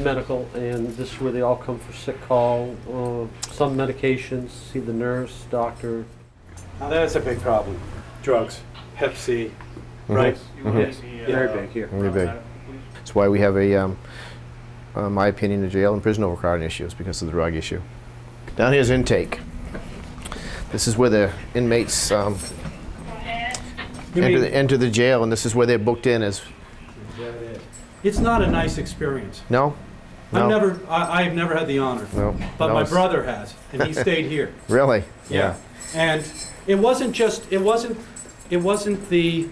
medical, and this is where they all come for sick call, some medications, see the nurse, doctor. Now that's a big problem. Drugs, Hep C, right? Very big here. Very big. That's why we have a, my opinion, a jail and prison overcrowding issue is because of the drug issue. Down here's intake. This is where the inmates enter the jail, and this is where they're booked in as. It's not a nice experience. No? No. I've never had the honor. No. But No, my it's- brother has, and he stayed here. Really? Yeah. And it wasn't the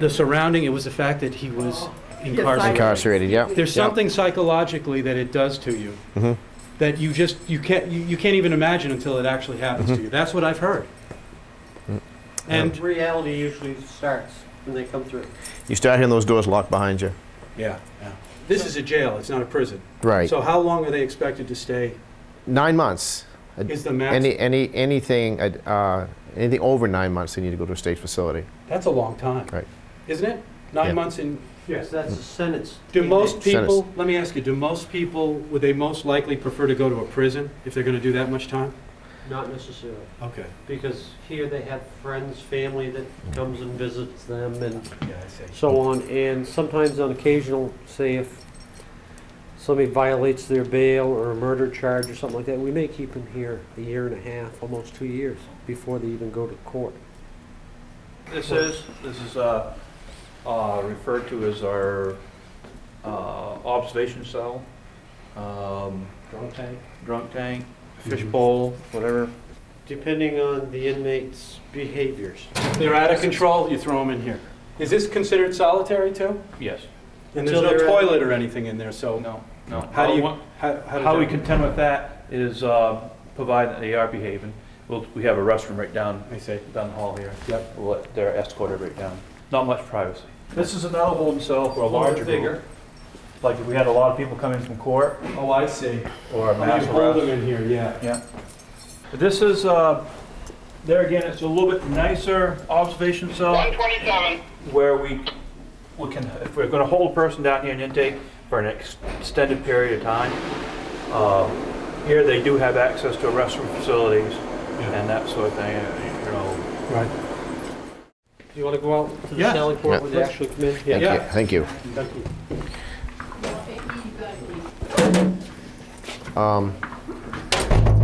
surrounding, it was the fact that he was incarcerated. Incarcerated, yeah. There's something psychologically that it does to you that you can't even imagine until it actually happens to you. That's what I've heard. And Reality usually starts when they come through. You start hearing those doors locked behind you. yeah. This is a jail, it's not a prison. Right. So how long are they expected to stay? 9 months. Is the max? Anything over 9 months, they need to go to a state facility. That's a long time. Right. Isn't it? 9 Yeah. months in. Yes, that's a sentence. Do most people, Sentence. let me ask you, do most people, would they most likely prefer to go to a prison if they're going to do that much time? Not necessarily, Okay. because here they have friends, family that comes and visits them and Yeah, I see. so on. And sometimes on occasional, say if somebody violates their bail or a murder charge or something like that, we may keep them here a year and a half, almost 2 years, before they even go to court. This is referred to as our observation cell, drunk tank, fishbowl, whatever. Depending on the inmate's behaviors. If they're out of control, you throw them in here. Is this considered solitary too? Yes. And there's Until no they're- toilet or anything in there, so. No. How do you, How how does how we that- contend with that is provide an ARP haven. We have a restroom right down I see. down the hall here. Yep. They're escorted right down. Not much privacy. This is another holding cell for a larger group. Like if we had a lot of people coming from court Oh, I see. or a Oh, mass you hold them arrest. in here, yeah. Yeah. But this is, there again, it's a little bit nicer observation cell. 127. Where we can, if we're going to hold a person down here in intake for an extended period of time, here they do have access to restroom facilities and that sort of thing, you know. Right. Do you want to go out to the Yeah. Sally Port Yeah. when they actually come in? Thank you. Thank you. Thank you.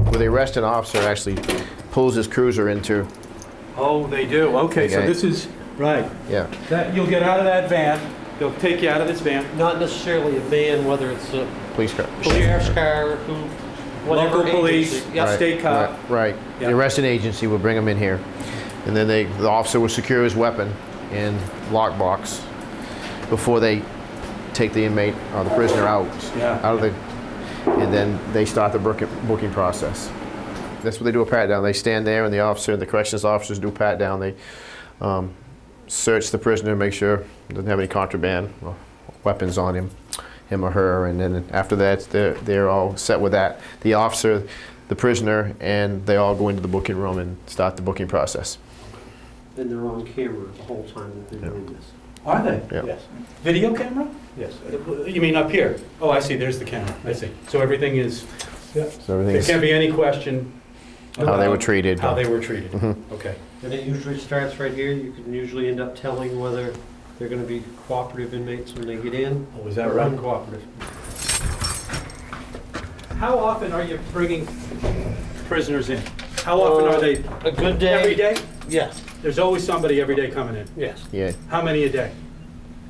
Where they arrest an officer actually pulls his cruiser into, Oh, they do, okay, so Okay. this is, right. yeah. That, you'll get out of that van, they'll take you out of this van. Not necessarily a van, whether it's a Police car. sheriff's car, whatever Local police, agency. Yeah. state cop. Right. Yeah. The arresting agency will bring him in here. And then the officer will secure his weapon in lockbox before they take the inmate or the prisoner out. Yeah. Out of the, and then they start the booking process. That's what they do a pat down. They stand there and the officer and the corrections officers do a pat down. They search the prisoner, make sure he doesn't have any contraband or weapons on him or her, and then after that they're all set with that. The officer, the prisoner, and they all go into the booking room and start the booking process. And they're on camera the whole time that they're doing this. Are they? Yeah. Yes. Video camera? Yes. You mean up here? Oh, I see, there's the camera, I see. So everything is, So there everything's can't be any question how they were about treated. how they were treated. Okay. And it usually starts right here. You can usually end up telling whether they're going to be cooperative inmates when they get in. Oh, is that or right? uncooperative. How often are you bringing prisoners in? How often are they? A good day. Every day? Yes. There's always somebody every day coming in. Yes. Yeah. How many a day?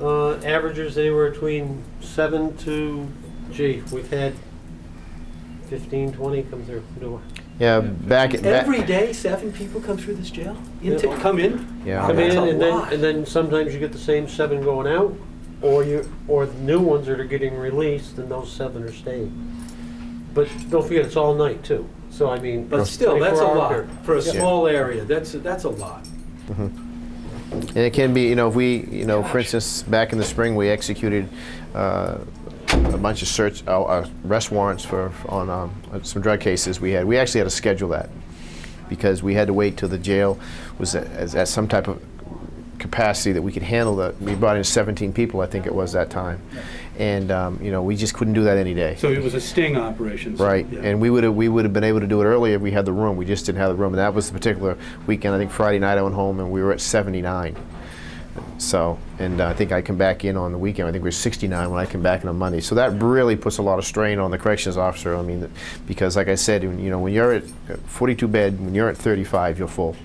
Averages anywhere between 7 to, we've had 15, 20 come through the door. Yeah, back Every day, 7 people come through this jail? Yep. Come in? Yeah. Come That's in, a and lot. then sometimes you get the same 7 going out, or the new ones that are getting released, and those 7 are staying. But don't forget, it's all night too. So I mean, But still, that's a 24-hour lot. period. For a Yeah. small area, that's a lot. And it can be, if we, for instance, back in the spring, we executed a bunch of arrest warrants on some drug cases we had. We actually had to schedule that because we had to wait till the jail was at some type of capacity that we could handle that. We brought in 17 people, I think it was that time. And, you know, we just couldn't do that any day. So it was a sting operation. So, Right, yeah. and we would have been able to do it earlier if we had the room. We just didn't have the room, and that was the particular weekend. I think Friday night I went home and we were at 79. So, and I think I come back in on the weekend. I think we were 69 when I come back in on Monday. So that really puts a lot of strain on the corrections officer. I mean, because like I said, you know, when you're at 42 bed, when you're at 35, you're full.